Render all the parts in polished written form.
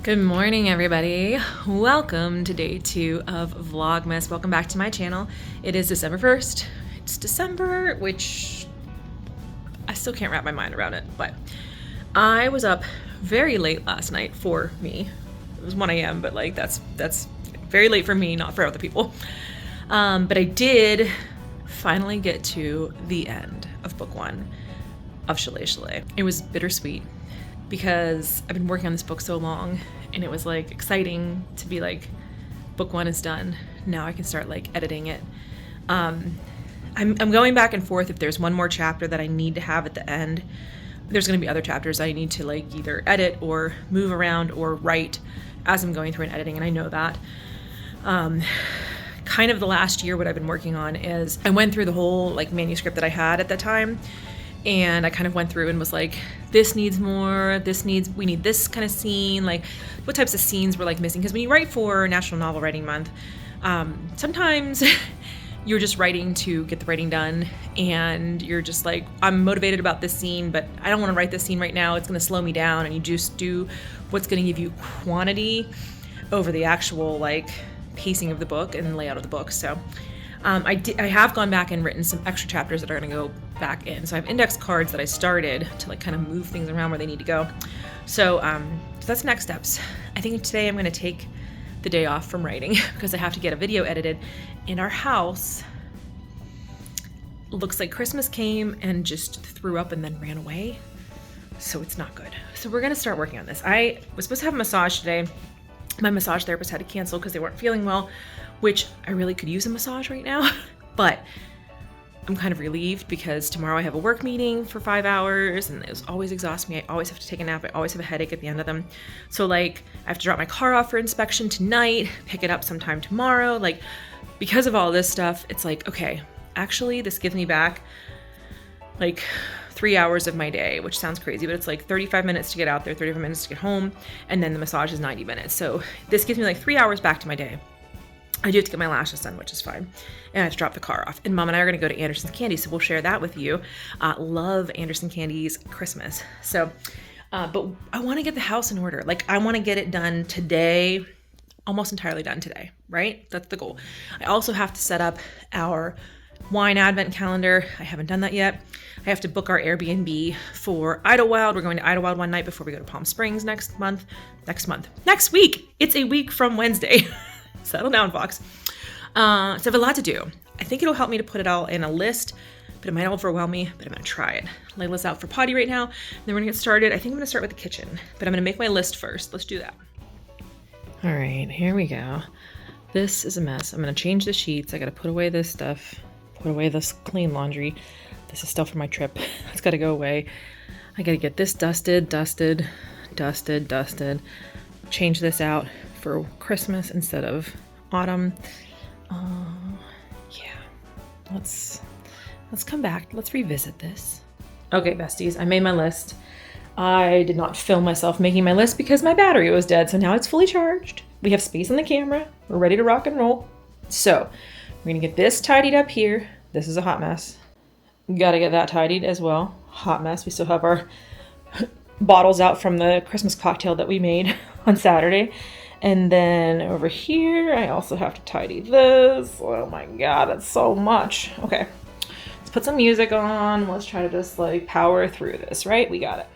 Good morning, everybody. Welcome to day 2 of Vlogmas. Welcome back to my channel. It is December 1st. It's December, which I still can't wrap my mind around it, but I was up very late last night for me. It was 1 a.m., but like that's very late for me, not for other people. But I did finally get to the end of book 1 of Chalet Chalet. It was bittersweet because I've been working on this book so long, and it was like exciting to be like, book 1 is done. Now I can start like editing it. I'm going back and forth if there's one more chapter that I need to have at the end. There's going to be other chapters I need to like either edit or move around or write as I'm going through and editing, and I know that. Kind of the last year, what I've been working on is I went through the whole like manuscript that I had at that time, and I kind of went through and was like, this needs more, we need this kind of scene, like what types of scenes were like missing. Because when you write for National Novel Writing Month, sometimes you're just writing to get the writing done, and you're just like, I'm motivated about this scene, but I don't want to write this scene right now. It's going to slow me down, and you just do what's going to give you quantity over the actual like pacing of the book and layout of the book. So I have gone back and written some extra chapters that are going to go back in. So I have index cards that I started to like kind of move things around where they need to go. So that's next steps. I think today I'm going to take the day off from writing because I have to get a video edited. In our house, looks like Christmas came and just threw up and then ran away. So it's not good. So we're going to start working on this. I was supposed to have a massage today. My massage therapist had to cancel because they weren't feeling well, which I really could use a massage right now, but I'm kind of relieved because tomorrow I have a work meeting for 5 hours, and it always exhausts me. I always have to take a nap. I always have a headache at the end of them. So like I have to drop my car off for inspection tonight, pick it up sometime tomorrow. Like because of all this stuff, it's like, okay, actually this gives me back like 3 hours of my day, which sounds crazy, but it's like 35 minutes to get out there, 35 minutes to get home, and then the massage is 90 minutes. So this gives me like 3 hours back to my day. I do have to get my lashes done, which is fine. And I have to drop the car off. And Mom and I are going to go to Anderson's Candies, so we'll share that with you. Love Anderson Candies Christmas. So, but I want to get the house in order. Like I want to get it done today, almost entirely done today, right? That's the goal. I also have to set up our wine advent calendar. I haven't done that yet. I have to book our Airbnb for Idlewild. We're going to Idlewild one night before we go to Palm Springs next week. It's a week from Wednesday. Settle down, Fox. So I have a lot to do. I think it'll help me to put it all in a list, but it might overwhelm me, but I'm going to try it. Layla's out for potty right now. Then we're going to get started. I think I'm going to start with the kitchen, but I'm going to make my list first. Let's do that. All right, here we go. This is a mess. I'm going to change the sheets. I got to put away this stuff, put away this clean laundry. This is stuff for my trip. It's got to go away. I got to get this dusted. Change this out for Christmas instead of autumn. Yeah, let's come back. Let's revisit this. Okay, besties, I made my list. I did not film myself making my list because my battery was dead, so now it's fully charged. We have space on the camera. We're ready to rock and roll. So we're gonna get this tidied up here. This is a hot mess. Gotta get that tidied as well. Hot mess. We still have our bottles out from the Christmas cocktail that we made on Saturday. And then over here, I also have to tidy this. Oh my God, that's so much. Okay, let's put some music on. Let's try to just like power through this, right? We got it.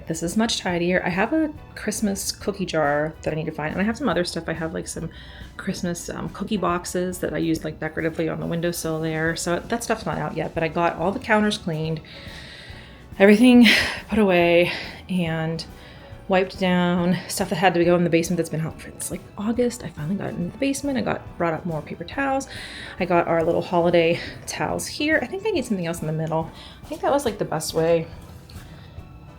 This is much tidier. I have a Christmas cookie jar that I need to find, and I have some other stuff. I have like some Christmas cookie boxes that I use like decoratively on the windowsill there. So that stuff's not out yet, but I got all the counters cleaned, everything put away and wiped down, stuff that had to go in the basement that's been out since like August. I finally got it in the basement. I brought up more paper towels. I got our little holiday towels here. I think I need something else in the middle. I think that was like the best way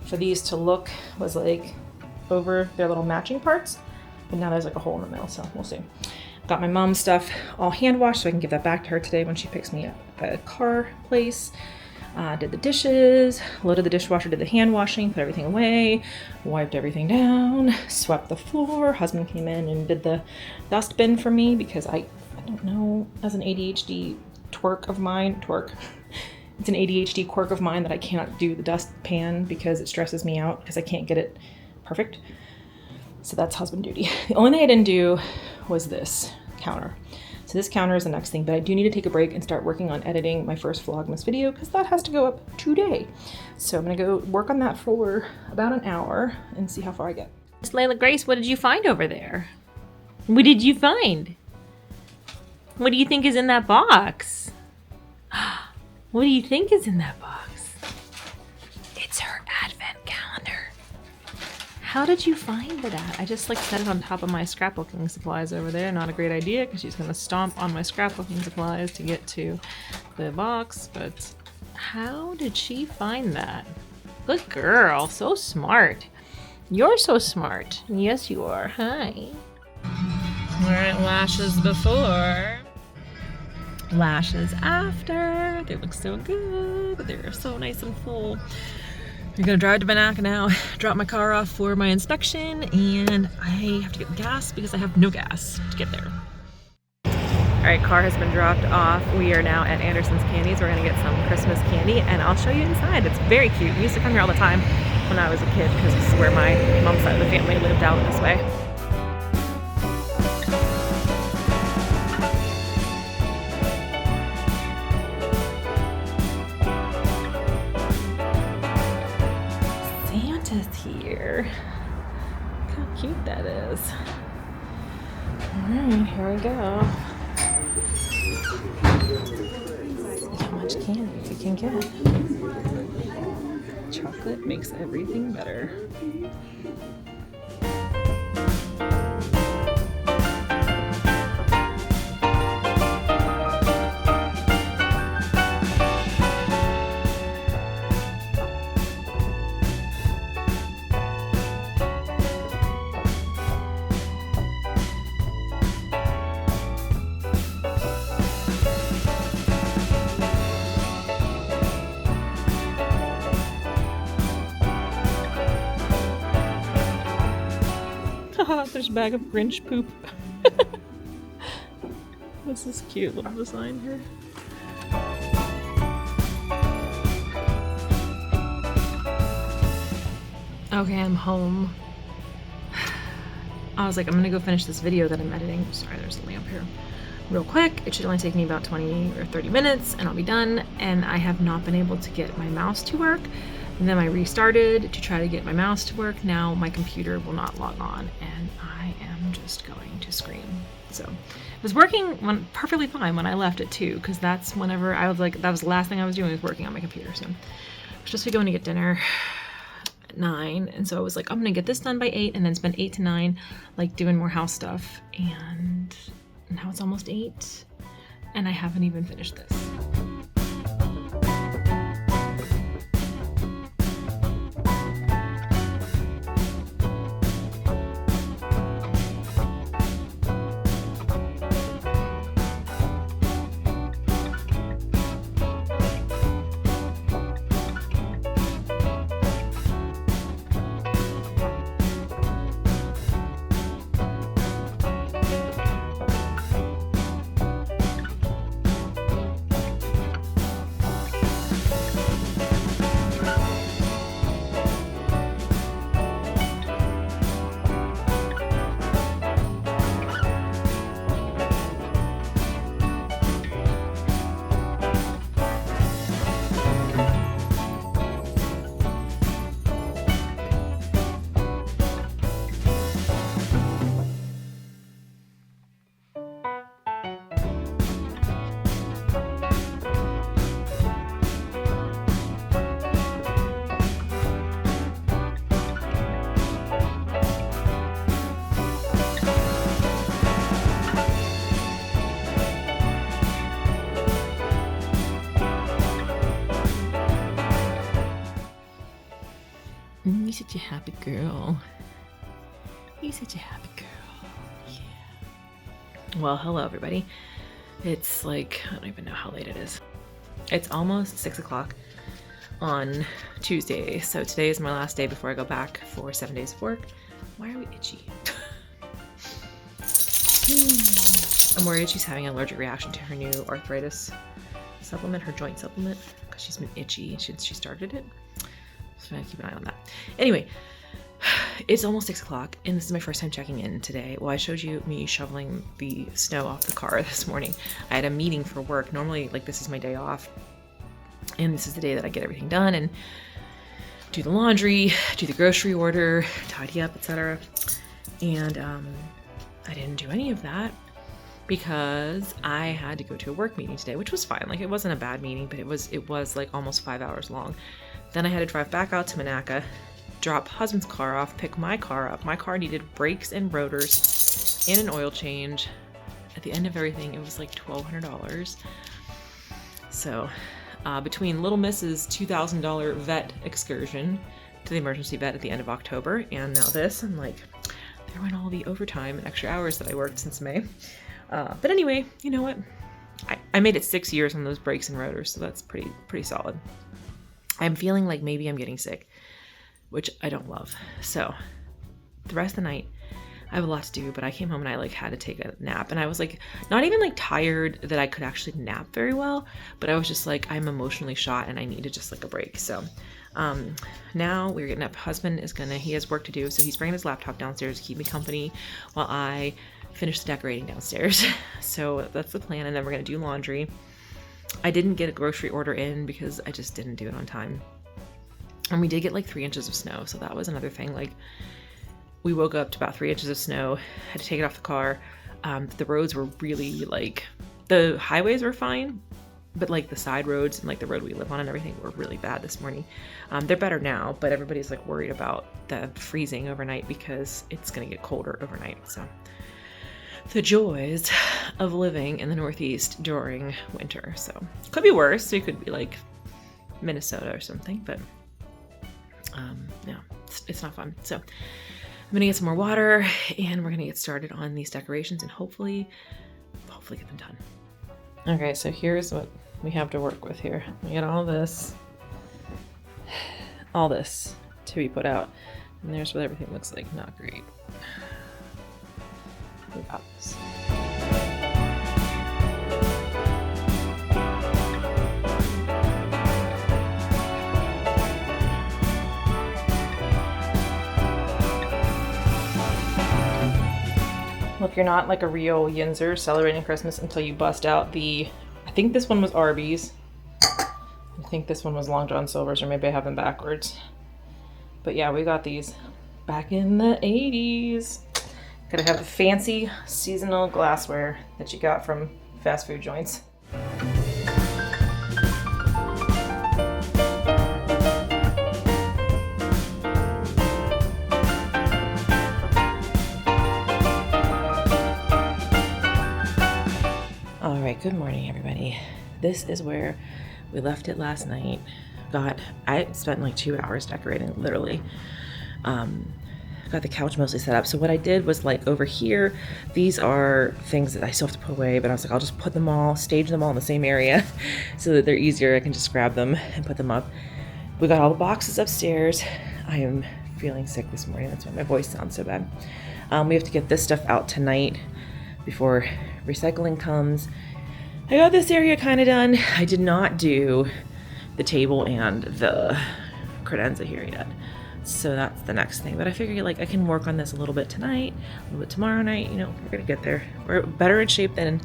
for these to look was like over their little matching parts, but now there's like a hole in the middle, so we'll see. Got my mom's stuff all hand washed so I can give that back to her today when she picks me up at a car place. Did the dishes, loaded the dishwasher, did the hand washing, put everything away, wiped everything down, swept the floor. Husband came in and did the dust bin for me because I don't know, as an ADHD it's an ADHD quirk of mine that I cannot do the dust pan because it stresses me out because I can't get it perfect. So that's husband duty. The only thing I didn't do was this counter. So this counter is the next thing, but I do need to take a break and start working on editing my first Vlogmas video because that has to go up today. So I'm gonna go work on that for about an hour and see how far I get. Miss Layla Grace, what did you find over there? What did you find? What do you think is in that box? What do you think is in that box? It's her advent calendar. How did you find that? I just like set it on top of my scrapbooking supplies over there. Not a great idea because she's gonna stomp on my scrapbooking supplies to get to the box, but how did she find that? Good girl, so smart. You're so smart. Yes, you are. Hi. All right, lashes before. Lashes after. They look so good. They're so nice and full. We're gonna drive to Banaka now, drop my car off for my inspection, and I have to get gas because I have no gas to get there. All right, car has been dropped off. We are now at Anderson's Candies. We're gonna get some Christmas candy, and I'll show you inside. It's very cute. We used to come here all the time when I was a kid because this is where my mom's side of the family lived out this way. Here. Look how cute that is. Alright, here we go. See how much candy we can get. Chocolate makes everything better. There's a bag of Grinch poop. What's this cute little design here? Okay, I'm home. I was like, I'm gonna go finish this video that I'm editing. Sorry, there's a lamp here. Real quick. It should only take me about 20 or 30 minutes and I'll be done. And I have not been able to get my mouse to work. And then I restarted to try to get my mouse to work. Now my computer will not log on and I am just going to scream. So it was working perfectly fine when I left it too, because that's whenever I was like, that was the last thing I was doing was working on my computer. So I was just going to get dinner at 9. And so I was like, I'm going to get this done by 8 and then spend 8 to 9 like doing more house stuff. And now it's almost 8 and I haven't even finished this. You're such a happy girl. You're such a happy girl. Yeah. Well, hello everybody. It's like, I don't even know how late it is. It's almost 6 o'clock on Tuesday. So today is my last day before I go back for 7 days of work. Why are we itchy? I'm worried she's having an allergic reaction to her new arthritis supplement, her joint supplement, because she's been itchy since she started it. So I gotta keep an eye on that. Anyway, it's almost 6 o'clock, and this is my first time checking in today. Well, I showed you me shoveling the snow off the car this morning. I had a meeting for work. Normally, like, this is my day off, and this is the day that I get everything done and do the laundry, do the grocery order, tidy up, etc. And I didn't do any of that because I had to go to a work meeting today, which was fine. Like, it wasn't a bad meeting, but it was like almost 5 hours long. Then I had to drive back out to Monaca, drop husband's car off, pick my car up. My car needed brakes and rotors and an oil change. At the end of everything, it was like $1,200. So between Little Miss's $2,000 vet excursion to the emergency vet at the end of October and now this, I'm like, there went all the overtime and extra hours that I worked since May. But anyway, you know what? I made it 6 years on those brakes and rotors, so that's pretty solid. I'm feeling like maybe I'm getting sick, which I don't love. So the rest of the night, I have a lot to do, but I came home and I like had to take a nap, and I was like not even like tired that I could actually nap very well, but I was just like, I'm emotionally shot and I needed just like a break. So now we're getting up. Husband is he has work to do, so he's bringing his laptop downstairs to keep me company while I finish the decorating downstairs. So that's the plan, and then we're gonna do laundry. I didn't get a grocery order in because I just didn't do it on time. And we did get like 3 inches of snow, so that was another thing. Like, we woke up to about 3 inches of snow, had to take it off the car. The roads were really like, the highways were fine, but like the side roads and like the road we live on and everything were really bad this morning. They're better now, but everybody's like worried about the freezing overnight because it's gonna get colder overnight. So the joys of living in the Northeast during winter. So could be worse. So it could be like Minnesota or something, but no, it's not fun. So I'm gonna get some more water and we're gonna get started on these decorations and hopefully get them done. Okay, so here's what we have to work with here. We got all this to be put out, and there's what everything looks like. Not great. We got this. Look, you're not like a real Yinzer celebrating Christmas until you bust out I think this one was Arby's. I think this one was Long John Silver's, or maybe I have them backwards. But yeah, we got these back in the 80s. Gotta have the fancy seasonal glassware that you got from fast food joints. All right, good morning, everybody. This is where we left it last night. God, I spent like 2 hours decorating, literally. Got the couch mostly set up. So what I did was, like, over here, these are things that I still have to put away, but I was like, I'll just put them all, stage them all in the same area so that they're easier. I can just grab them and put them up. We got all the boxes upstairs. I am feeling sick this morning. That's why my voice sounds so bad. We have to get this stuff out tonight before recycling comes. I got this area kind of done. I did not do the table and the credenza here yet. So that's the next thing. But I figure, like, I can work on this a little bit tonight, a little bit tomorrow night. You know, we're gonna get there. We're better in shape than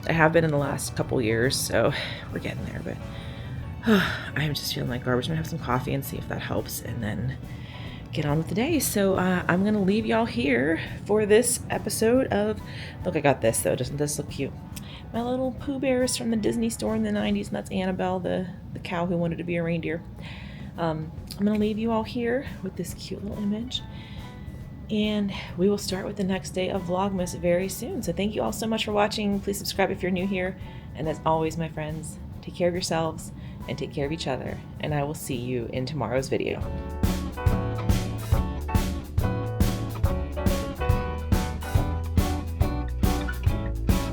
I have been in the last couple years, so we're getting there. But I'm just feeling like garbage. I'm gonna have some coffee and see if that helps, and then get on with the day. So I'm gonna leave y'all here for this episode of, look, I got this though. Doesn't this look cute? My little Pooh Bears from the Disney store in the 90s, and that's Annabelle, the cow who wanted to be a reindeer. I'm going to leave you all here with this cute little image, and we will start with the next day of Vlogmas very soon. So thank you all so much for watching. Please subscribe if you're new here, and as always, my friends, take care of yourselves and take care of each other, and I will see you in tomorrow's video.